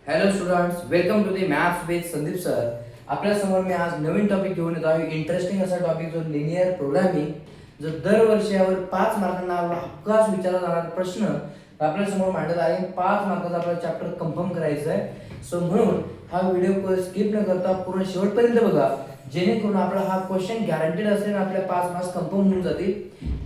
Hello students, welcome to the maths with Sandeep sir. आपल्या समोर मी आज नवीन टॉपिक घेऊन येतो आहे. इंटरेस्टिंग असा टॉपिक जो लिनियर प्रोग्रामिंग, जो दरवर्षी यावर 5 मार्कांना हक्कास विचारला जाणारा प्रश्न आपल्या समोर मांडत आहे. 5 मार्काचा आपला चॅप्टर कन्फर्म करायचा आहे. सो म्हणून हा व्हिडिओ स्किप न करता पूर्ण शेवटपर्यंत बघा, जेणेकरून आपला हा क्वेश्चन गॅरंटेड असेल. आपल्या 5 मार्क्स कन्फर्म होऊन जातील.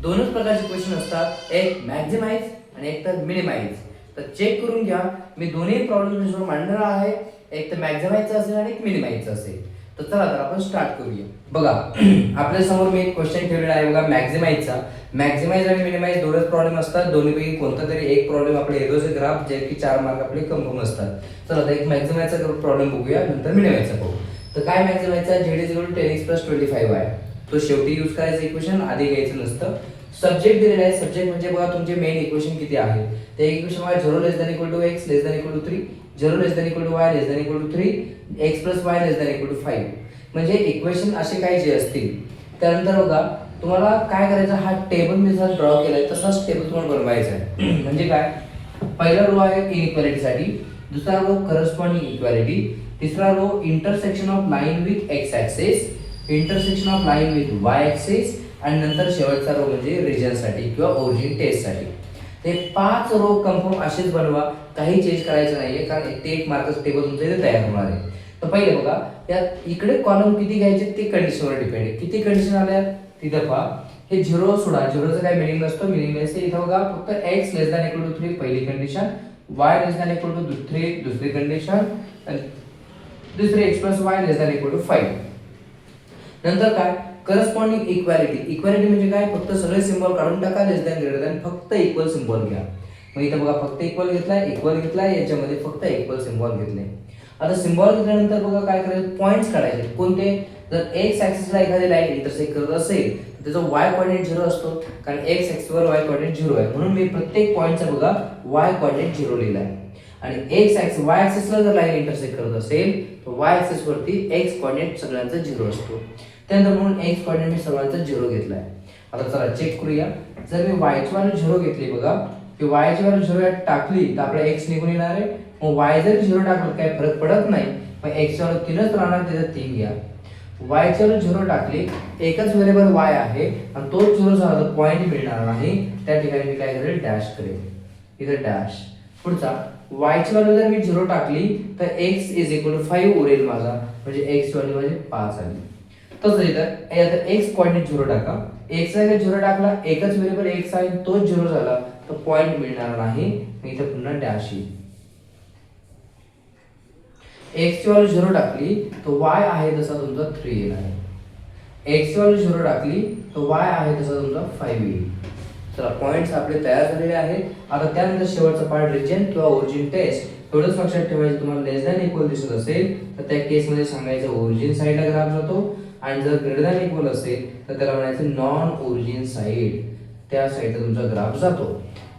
दोनच प्रकारचे क्वेश्चन असतात, एक मॅक्झिमाइज आणि एक तर मिनिमाइज. तर चेक करून घ्या, मी दोन्ही प्रॉब्लेम मांडणार आहे. एक तर मॅक्झिमाइजचा असेल आणि एक मिनिमाइजचा असेल. तर चला तर आपण स्टार्ट करूया. बघा आपल्या समोर मी एक क्वेश्चन ठेवलेला आहे बघा मॅक्झिमाइजचा. मॅक्झिमाइज आणि मिनिमाइज दोनच प्रॉब्लेम असतात. दोन्हीपैकी कोणता तरी एक प्रॉब्लेम आपले येतोच ग्राफ, जे की 4 मार्क आपले कन्फर्म असतात. चला तर एक मॅक्झिमाइजचा प्रॉब्लेम बघूया, नंतर मिनिमाइजचा बघू. तर काय मॅक्झिमाइजचा, z = 10x + 25 आहे. तो शेवटी यूज करायचं इक्वेशन, आधी घ्यायचं नसतं. सब्जेक्ट दिलेला आहे. सब्जेक्ट म्हणजे बघा तुमचे मेन इक्वेशन किती आहे. ते इक्वेशन आहे 0 < x <3, 0 < y < 3, x + y < 5. म्हणजे इक्वेशन असे काही जे असतील. त्यानंतर बघा तुम्हाला काय करायचं, हा टेबल मी जसा ड्रॉ केलाय तसाच टेबल तुम्हाला बनवायचा आहे. म्हणजे काय, पहिला रो आहे इनइक्वालिटीसाठी, दुसरा रो करस्पॉन्डिंग इक्वालिटी, तिसरा row intersection of line with x axis, intersection of line with y axis, आणि नंतर शेवटचा रो म्हणजे रिजनसाठी किंवा ओरिजिन टेस्टसाठी. ते 5 रो कन्फर्म असेच बनवा, काही चेंज करायचं नाहीये, कारण ते एक मार्कच टेबल तुमचं इथे तयार होणार आहे. तर पहिले बघा यात इकडे कॉलम किती घ्यायचे ते कंडिशनवर डिपेंड आहे. किती कंडिशन आल्या तिथं पहा. हे 0 सोडा, 0चं काही मिनिंग नसतं. मिनिंग नसते इथं बघा, फक्त x < 3 पहिली कंडिशन, y < 3 दुसरी कंडिशन, आणि दुसरी x + y < 5. नंतर काय, करस्पॉन्डिंग इक्वालिटी. इक्वालिटी म्हणजे काय, फक्त सगळे सिम्बॉल काढून टाका, लेस दॅन ग्रेटर दॅन, फक्त इक्वल सिम्बॉल घ्या. मग इथं बघा फक्त इक्वल घेतलाय, याच्यामध्ये फक्त इक्वल सिम्बॉल घेतले. आता सिम्बॉल घेतल्यानंतर बघा काय करायचं, पॉइंट्स काढायचे. कोणते, जर एक्स ॲक्सिसला एखादी लाईन इंटरसेक्ट करत असेल तर त्याचा y कोऑर्डिनेट 0 असतो, कारण x ॲक्सिसवर y कोऑर्डिनेट 0 आहे. म्हणून मी प्रत्येक पॉइंटचा बघा y कोऑर्डिनेट 0 लिहिला आहे. आणि y ॲक्सिसला जर लाईन इंटरसेक्ट करत असेल तर y ॲक्सिस वरती x कोऑर्डिनेट सगळ्यांचा 0 असतो. त्यानंतर म्हणून x कोऑर्डिनेट मी सगळ्यांचा 0 घेतलाय. आता चला चेक करूया. जर मी y ची व्हॅल्यू 0 घेतली बघा, की y ची व्हॅल्यू 0 टाकली तर आपला x निघून येणार आहे. मग y जर 0 टाकलं काही फरक पडत नाही, मग x ची व्हॅल्यू 3च राहणार, त्याच्यात 3 घ्या. y ची व्हॅल्यू 0 टाकली, एकच व्हेरिएबल y आहे आणि तोच 0 झाला तर पॉइंट मिळणार नाही. त्या ठिकाणी मी काय करेल, डॅश करेल, इथं डॅश. पुढचा, y ची व्हॅल्यू जर मी 0 टाकली तर x = 5 उरेल माझा, म्हणजे x ची व्हॅल्यू माझी 5 आली. तसं इथं आता x कोऑर्डिनेट 0 टाका, x चा 0 टाकला, एकच व्हेरिएबल x आहे, तोच 0 झाला तर पॉइंट मिळणार नाही. इथं पुन्हा डॅश येईल. x ची व्हॅल्यू 0 टाकली तर y आहे तसा तुमचा 3 येणार आहे. x ची व्हॅल्यू 0 टाकली तर y आहे तसा तुमचा 5 येईल. चला पॉइंट्स आपले तयार झालेले आहेत. आता त्यानंतर शेवटचा पार्ट, रिजन किंवा ओरिजिन टेस्ट. एवढंच लक्षात ठेवायचं, तुम्हाला लेस दॅन इक्वल दिसत असेल तर त्या केस मध्ये सांगायचं ओरिजिन साइडला ग्राफ जातो, आणि जर ग्रेटर दॅन इक्वल असेल तर त्याला म्हणायचं नॉन ओरिजिन साइड, त्या साइडला तुमचा ग्राफ जातो.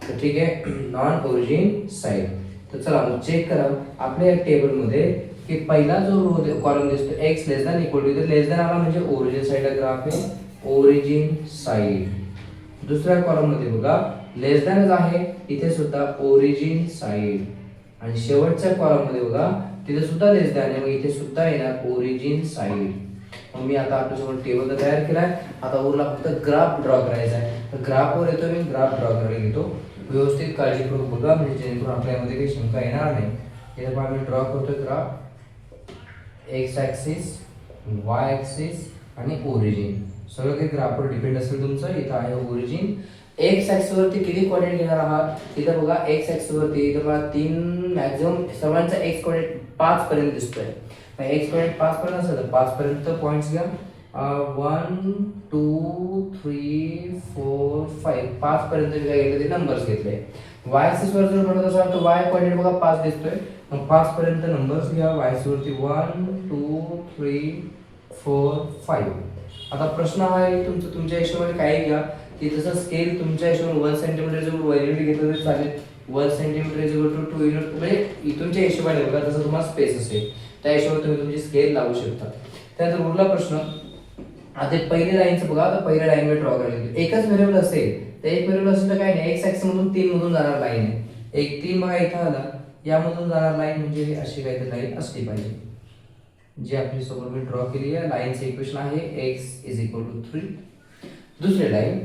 तर ठीक आहे, नॉन ओरिजिन साइड. तर चला मग चेक करा आपल्या टेबल मध्ये की पहिला जो रो कॉलम दिसतो x <= लेस दॅन आला म्हणजे ओरिजिन साइडला ग्राफ आहे, ओरिजिन साइड. दुसऱ्या कॉलम मध्ये बघा लेस दॅनच आहे, इथे सुद्धा ओरिजिन साइड. आणि शेवटच्या कॉलम मध्ये बघा तिथे सुद्धा लेस दॅन आहे, मग इथे सुद्धा येणार ओरिजिन साइड. मग मी आता आपल्यासमोर टेबल तर तयार केलाय. आता उरला फक्त ग्राफ ड्रॉ करायचा आहे. तर ग्राफवर येतो मी, ग्राफ ड्रॉ करायला घेतो. व्यवस्थित काळजीपूर्वक बघा, म्हणजे जेणेकरून आपल्यामध्ये काही शंका येणार नाही. इथे पहा मी ड्रॉ करतोय graph, x axis, Y axis आणि ओरिजिन. सगळं काही ग्राफवर डिपेंड असेल तुमचं. इथं आहे ओरिजिन. एक्स ॲक्सिस वरती किती कोऑर्डिनेट घेणार आहात, तिथं बघा एक्स ॲक्सिस वरती इथं बघा 3 मॅक्झिमम सर्वांचा एक्स कोऑर्डिनेट 5 पर्यंत दिसतोय. एक्स कोऑर्डिनेट 5 पर्यंत असेल तर 5 पर्यंत पॉइंट्स घ्या. 1 2 3 4 5, 5 पर्यंत जे काय घेतले ते नंबर्स घेतले. वाय ॲक्सिस वर जर म्हणत असाल तर वाय कोऑर्डिनेट बघा 5 दिसतोय, मग 5 पर्यंत नंबर्स घ्या. वाय ॲक्सिस वरती 1 2 3 4 5. आता प्रश्न हा आहे तुमच्या हिशोबाने काही घ्या, की जसं स्केल तुमच्या हिशोबाने 1 सेंटीमीटर जर 1 युनिट घेतलं तरी चालेल. 1 सेंटीमीटर = 2 युनिट, म्हणजे तुमच्या हिशोबाने बघा, जसं तुम्हाला स्पेस असेल त्या हिशोबाने तुम्ही तुमची स्केल लावू शकता. त्यानंतर उरला प्रश्न, आता पहिली लाईनचं बघा. आता पहिल्या लाईनवर ड्रॉ करायला एकच व्हेरिएबल असेल तर एक व्हेरिएबल असेल तर काय नाही, एक्स ॲक्सिस मधून 3 मधून जाणार लाईन आहे. एक 3 बघा इथं आला, यामधून जाणार लाईन म्हणजे हे अशी काहीतरी लाईन असली पाहिजे, जी आपली समोर मी ड्रॉ केली आहे. लाईनचं इक्वेशन आहे x इज इक्वल टू 3. दुसरी लाईन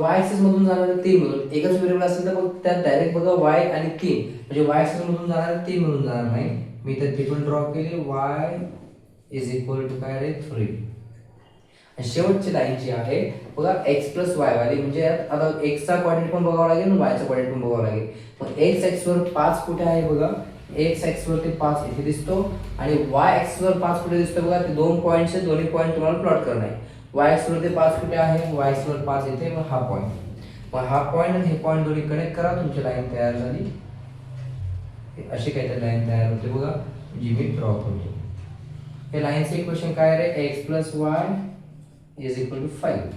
y ऍक्सिस मधून जाणारे 3 मधून एकच व्हेरिएबल असेल तर मग त्यात डायरेक्ट बघा y आणि 3 म्हणजे y ऍक्सिस मधून जाणारे 3 मधून जाणार नाही. मी तर ती पण ड्रॉ केली y इज इक्वल टू काय रे 3. आणि शेवटची लाईन जी आहे बघा x प्लस y वाली म्हणजे आता x चा कोऑर्डिनेट पण बघावा लागेल आणि y चा कोऑर्डिनेट पण बघावा लागेल. मग x ऍक्सिस वर 5 कुठे आहे बघा, x ऍक्सिस वरती 5 इथे दिसतो आणि y ऍक्सिस वर 5 कुठे दिसतो बघा. ते दोन पॉइंट्स आहेत, दोन्ही पॉइंट तुम्हाला प्लॉट करणे आहे. y ऍक्सिस वरती 5 कुठे आहे, y ऍक्सिस वर 5 इथे, मग हा पॉइंट, मग हा पॉइंट आणि हे पॉइंट दोन्ही कनेक्ट करा, तुमची लाईन तयार झाली. अशी काहीतरी लाईन तयार होते बघा, जी मी ड्रॉ करतो. हे लाईनचे इक्वेशन काय रे, x plus y is equal to 5.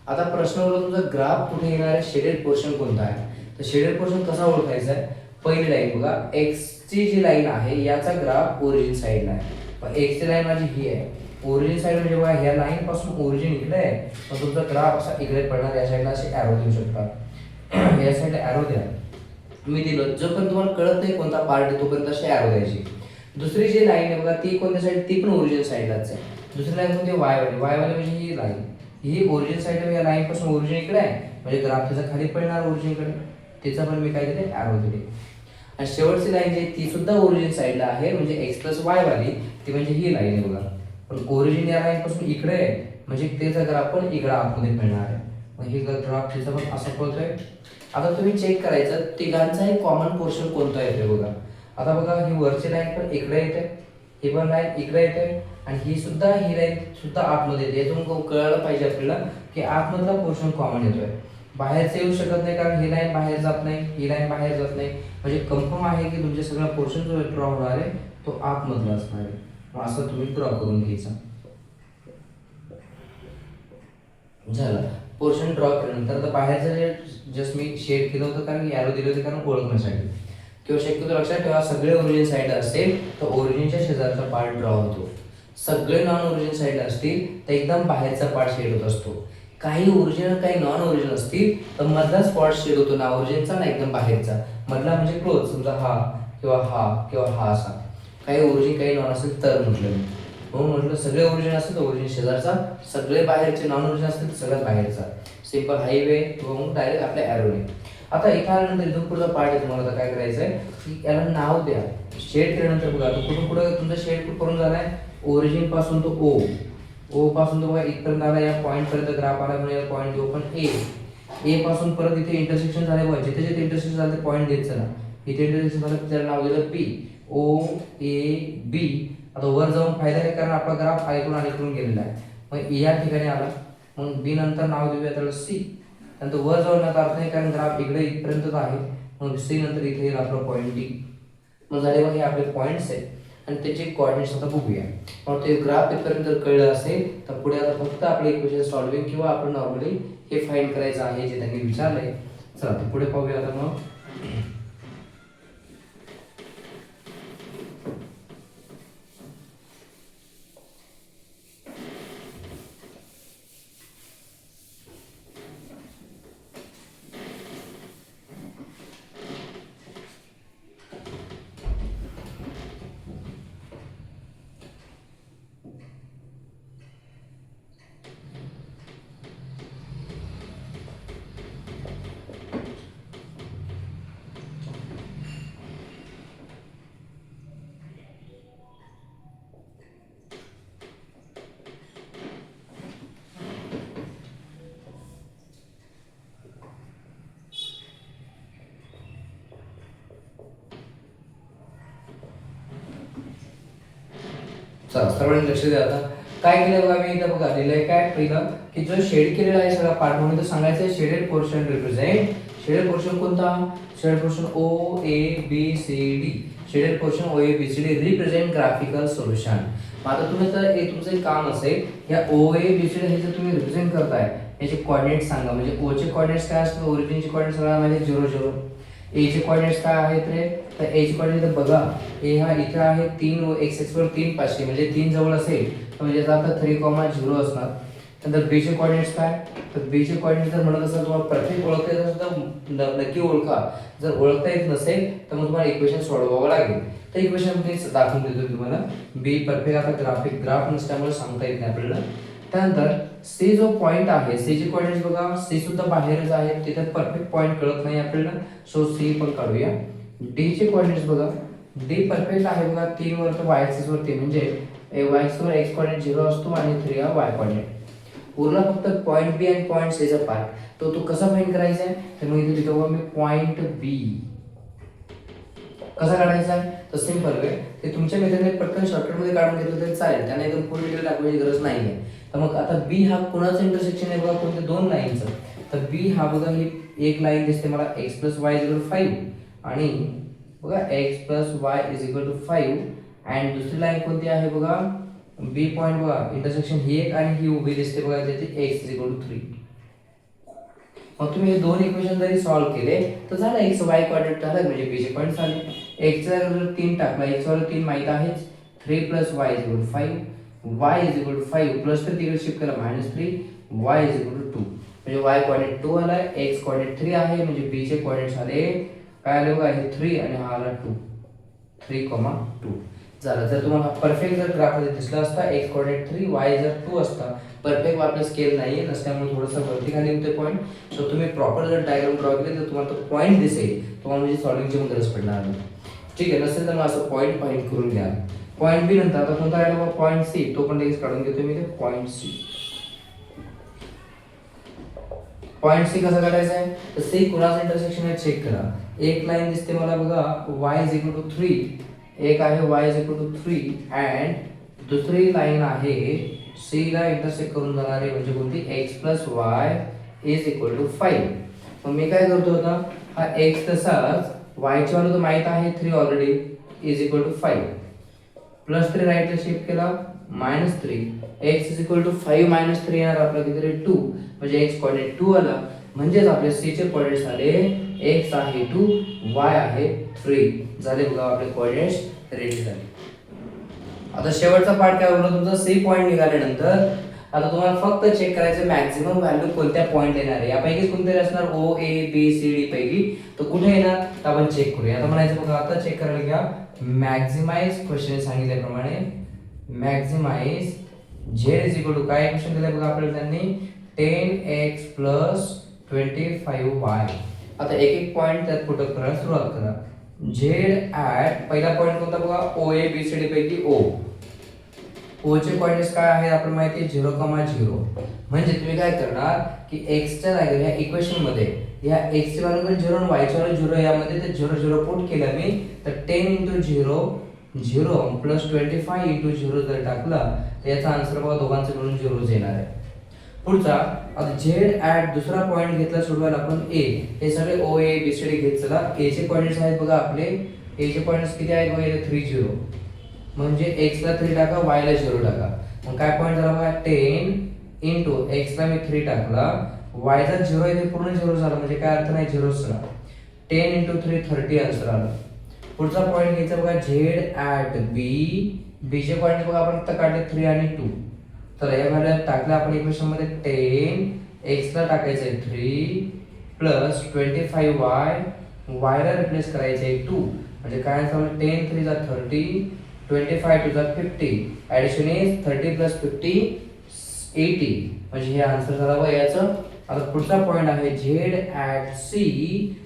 आता प्रश्नावर तुमचा ग्राफ कुठे येणार आहे, शेडेड पोर्शन कोणता आहे. तर शेडेड पोर्शन कसा ओळखायचा आहे, पहिली लाईन बघा, x ची जी लाईन आहे याचा ग्राफ ओरिजिन साइडला आहे. मग x ची लाईन माझी ही आहे, ओरिजिन साइड म्हणजे बघा ह्या लाईन पासून ओरिजिन इकडे आहे, मग तुमचा ग्राफ असा इकडे पडणार. या साइडला असे एरो देऊ शकता, या साइडला एरो द्या. मी दिलं, जोपर्यंत तुम्हाला कळत नाही कोणता पार्ट आहे तोपर्यंत असे एरो द्यायची. दुसरी जी लाईन आहे बघा ती कोणत्या साइड, ती पण ओरिजिन साइडलाच आहे. दुसरी लाईन कोणती, वाय वाली. वाय वाली म्हणजे ही लाईन, ही ओरिजिन साइड आहे, या लाईन पासून ओरिजिन इकडे आहे म्हणजे ग्राफ त्याचा खाली पडणार ओरिजिन कडे, त्याचा पण मी काय दिले, एरो दिले. आणि शेवटची लाईन जी आहे ती सुद्धा ओरिजिन साइडला आहे म्हणजे x प्लस वाय वाली, ती म्हणजे ही लाईन आहे बघा. पण ओरिजिन या लाईन पासून इकडे आहे म्हणजे त्याचा ग्राफ पण इकडे आतमध्ये मिळणार आहे. मग हे ग्राफ त्याचा पण असा पळतोय. आता तुम्ही चेक करायचं तिघांचा एक कॉमन पोर्शन कोणता येतोय बघा. आता बघा ही वरची लाईन पण इकडे येते, ही पण लाईन इकडे येते आणि ही लाईन सुद्धा आतमध्ये येते. यातून कळायला पाहिजे आपल्याला की आतमधला पोर्शन कॉमन येतोय, बाहेरच येऊ शकत नाही कारण ही लाईन बाहेर जात नाही, ही लाईन बाहेर जात नाही. म्हणजे कन्फर्म आहे की तुमचे सगळा पोर्शन जो ड्रॉ होणार आहे तो आतमधला असणार आहे. मग असं तुम्ही ड्रॉ करून घ्यायचा. झालं पोर्शन ड्रॉ केल्यानंतर आता बाहेरचं जे जस्ट मी शेड केलं होतं कारण की एरो दिले होते कारण ओळखण्यासाठी, किंवा शक्यतो लक्षात ठेवा सगळे ओरिजिन साइड असेल तर ओरिजिनच्या शेजारचा पार्ट ड्रॉ होतो. सगळे नॉन ओरिजिन साइड असतील तर एकदम बाहेरचा पार्ट शेड होत असतो. काही ओरिजिनल काही नॉन ओरिजिनल असतील तर मधला स्पॉट शेड होतो, ना ओरिजिनचा ना एकदम बाहेरचा. मधला म्हणजे क्लोज, समजा हा किंवा हा असा. काही ओरिजिन काही नॉन असेल तर म्हटलं, म्हणून म्हटलं सगळे ओरिजिन असतील तर ओरिजिन शेजारचा, सगळे बाहेरचे नॉन ओरिजिन असतील तर सगळ्यात बाहेरचा. सिंपल हायवे किंवा मग डायरेक्ट आपल्या एरोने. आता एका नंतर इथून पुढचा पार्ट आहे, तुम्हाला आता काय करायचं आहे की याला नाव द्या. शेड केल्यानंतर बघा तो कुठून पुढे तुमचा शेड करून झालाय, ओरिजिन पासून तो ओ पासून तो बघा इथपर्यंत आला, या पॉईंट पर्यंत ग्राफ आला म्हणजे या पॉईंट देऊ पण ए पासून परत इथे इंटरसेक्शन झाले बघा, जिथे जिथे इंटरसेक्शन झालं ते पॉईंट देत चला. इथे इंटरसेक्शन झालं त्याला नाव दिलं पी, ओ ए बी. आता वर जाऊन फायदा नाही कारण आपला ग्राफ अलीकडून गेलेला आहे. मग या ठिकाणी आला, मग बी नंतर नाव देऊया त्याला सी. नंतर वर जाऊन अर्थ नाही कारण ग्राफ इकडे इथपर्यंतच आहे, मग सी नंतर इथे येईल आपला पॉईंट डी. मग झाले मग हे आपले पॉईंट्स आहेत आणि त्याचे कोऑर्डिनेट्स आता बघूया. मग ते ग्राफ इथपर्यंत जर कळलं असेल तर पुढे आता फक्त आपले इक्वेशन सॉल्विंग किंवा आपण नॉर्मली हे फाइंड करायचं आहे जे त्यांनी विचारलंय. चला ते पुढे पाहूया आता. मग चला सर्वांनी लक्ष द्या. आता काय केलं बघा, मी इथं बघा दिलंय काय पहिलं की जो शेड केलेला आहे सगळा पार्ट म्हणून तो सांगायचं आहे shaded portion represent. Shaded portion कोणता, shaded portion O A B C D. Shaded portion O A B C D represent graphical solution. आता तुम्ही तर हे तुमचं एक काम असेल, या ओ ए बी सी डी हे जर तुम्ही रिप्रेझेंट करताय याचे कोऑर्डिनेट्स सांगा. म्हणजे ओ चे कोऑर्डिनेट्स काय असतात, ओरिजिनचे कोऑर्डिनेट्स सगळ्या माहिती 0 0. ए चे कोऑर्डिनेट्स काय आहेत रे, तर ए चे कोऑर्डिनेट बघा ए हा इथे आहे 3 व x वर 3 पाचशे म्हणजे 3 जवळ असेल तर म्हणजे याचा अर्थ 3,0 असणार. नंतर बी चे कोऑर्डिनेट्स काय, तर बी चे कोऑर्डिनेट्स जर म्हणत असाल तुम्हाला परफेक्ट ओळखता येत असेल तर नक्की ओळखा, जर ओळखता येत नसेल तर मग तुम्हाला इक्वेशन सोडवावं लागेल. तर इक्वेशन मी दाखवून देतो तुम्हाला. बी परफेक्ट आता ग्राफ नसल्यामुळे सांगता येत नाही आपल्याला. त्यानंतर सी जो पॉइंट आहे, सी चे कोऑर्डिनेट्स बघा, सी सुद्धा बाहेरच आहे, तिथे परफेक्ट पॉइंट कळत नाही आपल्याला, सो सी पण काढूया. डी चे कोऑर्डिनेट्स बघा, डी परफेक्ट आहे बघा, 3 वर तर y ऍक्सिस वरती, म्हणजे y ऍक्सिस वर x कोऑर्डिनेट 0 असतो आणि 3 हा y कोऑर्डिनेट. उरला फक्त पॉइंट बी आणि पॉइंट सी चा पार्ट, तो कसा फाइंड करायचा आहे, तर मग इथे लिहितो मी पॉइंट बी कसा काढायचा आहे, तर सिंपल वे, ते तुमच्या मेथडने पटकन शॉर्टकट मध्ये काढून घेतलं तरी चालेल, त्यांना एकदम फुल डिटेल टाकण्याची गरज नाहीये. तर मग आता बी हा कोणाचं इंटरसेक्शन आहे बघा, कोणत्या दोन लाईनचं, तर बी हा बघा ही एक लाईन दिसते मला x + y = 5 आणि बघा x + y = 5 आणि दुसरी लाईन कोणती आहे बघा, बी पॉइंट बघा इंटरसेक्शन ही एक आणि ही उभी दिसते बघा, ज्याची x = 3. मग तुम्ही हे दोन इक्वेशन जरी सॉल्व्ह केले तर झालं, x y कोऑर्डिनेट झालं, म्हणजे b चे पॉइंट झाले. x चा जर 3 टाकला, x वर 3 माहित आहेच, 3 + y = 5, y = 5 प्लस 3 तिकडे शिफ्ट केला -3, y = 2, म्हणजे y कोऑर्डिनेट 2 आला, x कोऑर्डिनेट 3 आहे, म्हणजे b चे कोऑर्डिनेट्स आले काय आले बघा, हे 3 आणि हा आला 2, 3,2 झालं. जर तुम्हाला परफेक्ट जर ग्राफ मध्ये दिसला असता, x कोऑर्डिनेट 3 y जर 2 असता, परफेक्ट आपला स्केल नाहीये नसल्यामुळे थोडंसं वरती खाली होते पॉइंट, सो तुम्ही प्रॉपर जर डायग्राम ड्रॉ केले तर तुम्हाला तो पॉइंट दिसेल, तुम्हाला म्हणजे सॉल्व्हिंगची पण गरज पडणार नाही. ठीक आहे, नसेल तर मग असं पॉइंट फाइंड करून घ्या. पॉइंट बी नंतर आता कोणता राहिला पॉइंट सी, तो पण लगेच काढून घेतो मी, ते पॉइंट सी. पॉइंट सी कसा काढायचा आहे, तर सी कुणाचं इंटरसेक्शन आहे चेक करा. एक लाईन दिसते मला बघा y = 3, एक आहे y = 3 अँड दुसरी लाईन आहे c ला इंटरसेक्ट करून जाणारी, म्हणजे कोणती, x + y = 5. मग मी काय करतो आता, हा x तसाच y ची व्हॅल्यू तर माहित आहे 3 ऑलरेडी = 5, +3 राईटला शिफ्ट केला -3, x = 5 - 3 येणार आपला किती, 2, म्हणजे x कोऑर्डिनेट 2 आला, म्हणजेच आपले c चे कोऑर्डिनेट्स आले, x आहे 2, y आहे 3, झाले बघा आपले कोऑर्डिनेट्स रेडी झाले. आता शेवटचा पार्ट काय होणार तुमचा, सी पॉइंट निघाल्यानंतर आता तुम्हाला फक्त चेक करायचं मॅक्झिमम व्हॅल्यू कोणत्या पॉइंट येणार आहे, यापैकी कोणतरी असणार ओ ए बी सी डी पैकी, तर कुठे येणार तर आपण चेक करूया. आता म्हणायचं बघा, आता चेक करायला घ्या, मॅक्झिमाइज क्वेश्चन सांगितल्याप्रमाणे मॅक्झिमाइज z = काय क्वेश्चन दिले बघा आपल्याला त्यांनी, 10x + 25y. आता एक एक पॉइंट त्यात पुट अप करायला सुरुवात करा. z पहिला पॉइंट कोणता बघा, ओ ए बी सी डी पैकी ओ चे कोऑर्डिनेट्स काय आहे आपल्याला माहिती आहे, 0,0. म्हणजे तुम्ही काय करणार की x च्या जागेवर या इक्वेशन मध्ये या x ची व्हॅल्यू पण 0 आणि y ची व्हॅल्यू 0, यामध्ये ते 0 0 पुट केलं मी, तर 10 × 0 0 + 25 × 0 जर टाकला तर याचा आन्सर बघा दोघांचं मिळून 0 येणार आहे. पुढचा आता z दुसरा पॉइंट घेतला सोडवायला आपण a, हे सगळे o a b c d घेत चला. a चे कोऑर्डिनेट्स आहेत बघा आपले, a चे कोऑर्डिनेट्स किती आहेत बघा, 3 0, म्हणजे x ला 3 टाका, y ला 0 टाका, मग काय पॉइंट झाला बघा, 10 × x ला मी 3 टाकला, y चा 0 आहे, ते पूर्ण 0 झाला, म्हणजे काय अर्थ नाही, 0 च राहिला. 10 × 3 30 आन्सर आला. पुढचा पॉइंट घ्यायचा बघा z b, b चे पॉइंट बघा आपण आता काढले 3 आणि 2, तर या व्हॅल्यू टाकल्या आपण इक्वेशन मध्ये, 10 x ला टाकायचं आहे 3 + 25y, y ला रिप्लेस करायचं आहे 2, म्हणजे काय आन्सर, 10 3 = 30, 25 2 = 50, ॲडिशन इज 30 + 50 80, म्हणजे हे आन्सर झाला बघा याचं. आता पुढचा पॉइंट आहे z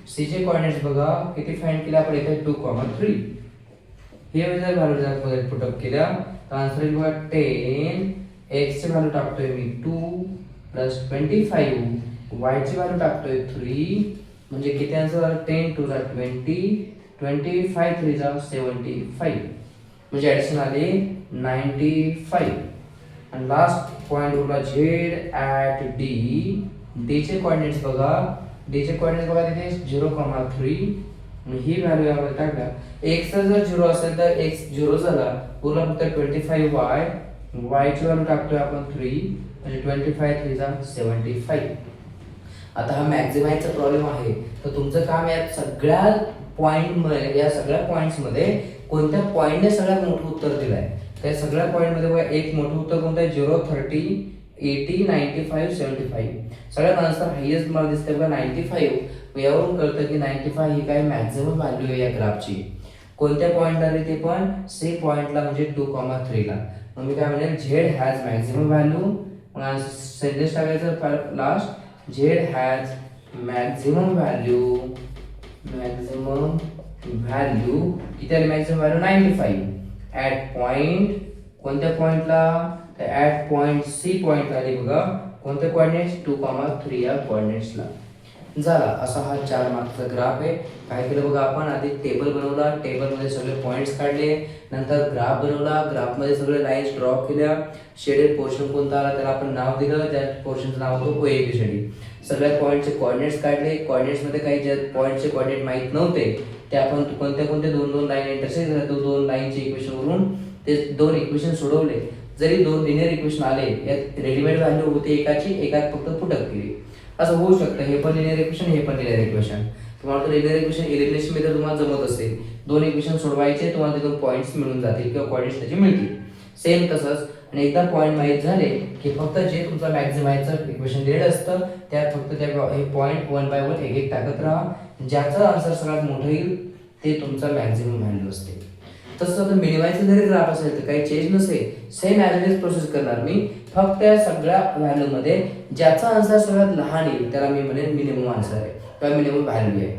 c चे कोऑर्डिनेट्स बघा किती फाइंड केले आपण इथे, 2,3. हे जर व्हॅल्यू मध्ये पुट अप केल्या तर आन्सर येईल बघा 10, x ची व्हॅल्यू टाकतोय मी 2 + 25, y ची व्हॅल्यू टाकतोय 3, म्हणजे किती आन्सर आला, 10 2 = 20, 25 3 = 75, म्हणजे ॲडिशन आले 95. आणि लास्ट पॉइंट उरला z d चे कोऑर्डिनेट्स बघा, d चे कोऑर्डिनेट्स बघा तिथे 0,3, ही व्हॅल्यू यामध्ये टाकल्या, x जर 0 असेल तर x 0 झाला, पुन्हा फक्त 25y, y ची व्हॅल्यू टाकतोय आपण 3, म्हणजे 25 3 = 75. आता हा मॅक्झिमाइजचा प्रॉब्लेम आहे, तर तुमचं काम या सगळ्या पॉइंट मध्ये, या सगळ्या पॉइंट्स मध्ये कोणत्या पॉइंटने सगळ्यात मोठं उत्तर दिलंय, त्या सगळ्या पॉइंट मध्ये बघा एक मोठं उत्तर कोणतं आहे, 0 30 80, 95, 75. सगळ्यात आन्सर हायेस्ट मला दिसतंय बघा 95. यावरून कळतं की 95 ही काय मॅक्झिमम व्हॅल्यू आहे या ग्राफची. कोणत्या पॉईंटला रे ते पण सी पॉईंटला म्हणजे 2,3 ला. मग मी काय म्हणेल झेड हॅज मॅक्झिमम व्हॅल्यू. मग सेंटेन्स टाकायचं last, Z has maximum value किती आली मॅक्झिमम व्हॅल्यू 95 ॲट पॉईंट. कोणत्या पॉईंटला? ॲट पॉईंट सी पॉईंटला आली बघा. कोणत्या कोऑर्डिनेट्स? 2,3 या कोऑर्डिनेट्सला. झाला असा हा 4 मार्कचा ग्राफ आहे. काय केलं बघा आपण, आधी टेबल बनवला, टेबलमध्ये सगळे पॉईंट्स काढले, नंतर ग्राफ बनवला, ग्राफमध्ये सगळे लाईन्स ड्रॉ केल्या. शेडेड पोर्शन कोणता आला त्याला आपण नाव दिलं, त्या पोर्शनचं नाव होतं OABCD. सगळ्या पॉईंटचे कोऑर्डिनेट्स काढले. कोऑर्डिनेट्समध्ये काही ज्या पॉईंटचे कोऑर्डिनेट माहीत नव्हते ते आपण कोणत्या 2 लाईन इंटरसेक्ट झाल्या, 2 लाईनचे इक्वेशनवरून ते 2 इक्वेशन सोडवले. जरी 2 लिनियर इक्वेशन आले, यात रेडीमेड व्हॅल्यू होते एकाची, एकात फक्त पुटअप केली. असं होऊ शकतं. हे पण लिनियर इक्वेशन, हे पण लिनियर इक्वेशन. तुम्हाला लिनियर इक्वेशन एलिमिनेशन मेथड तुम्हाला जमत असेल, 2 इक्वेशन सोडवायचे, तुम्हाला तिथून पॉईंट्स मिळून जातील किंवा कोऑर्डिनेट्स त्याचे मिळतील. सेम तसंच. आणि एकदा पॉईंट माहीत झाले की फक्त जे तुमचं मॅक्झिमायचं इक्वेशन दिलेलं असतं त्यात फक्त त्या हे पॉईंट 1 बाय 1 एक टाकत राहा. ज्याचा आन्सर सगळ्यात मोठं येईल ते तुमचा मॅक्झिमम व्हॅल्यू असते. तसं आता मिनिमायचं जरी ग्राफ असेल तर काही चेंज नसेल, same as it is process करणार मी. फक्त या सगळ्या व्हॅल्यूमध्ये ज्याचा आन्सर सगळ्यात लहान येईल त्याला मी म्हणेन मिनिमम आन्सर आहे किंवा मिनिमम व्हॅल्यू आहे.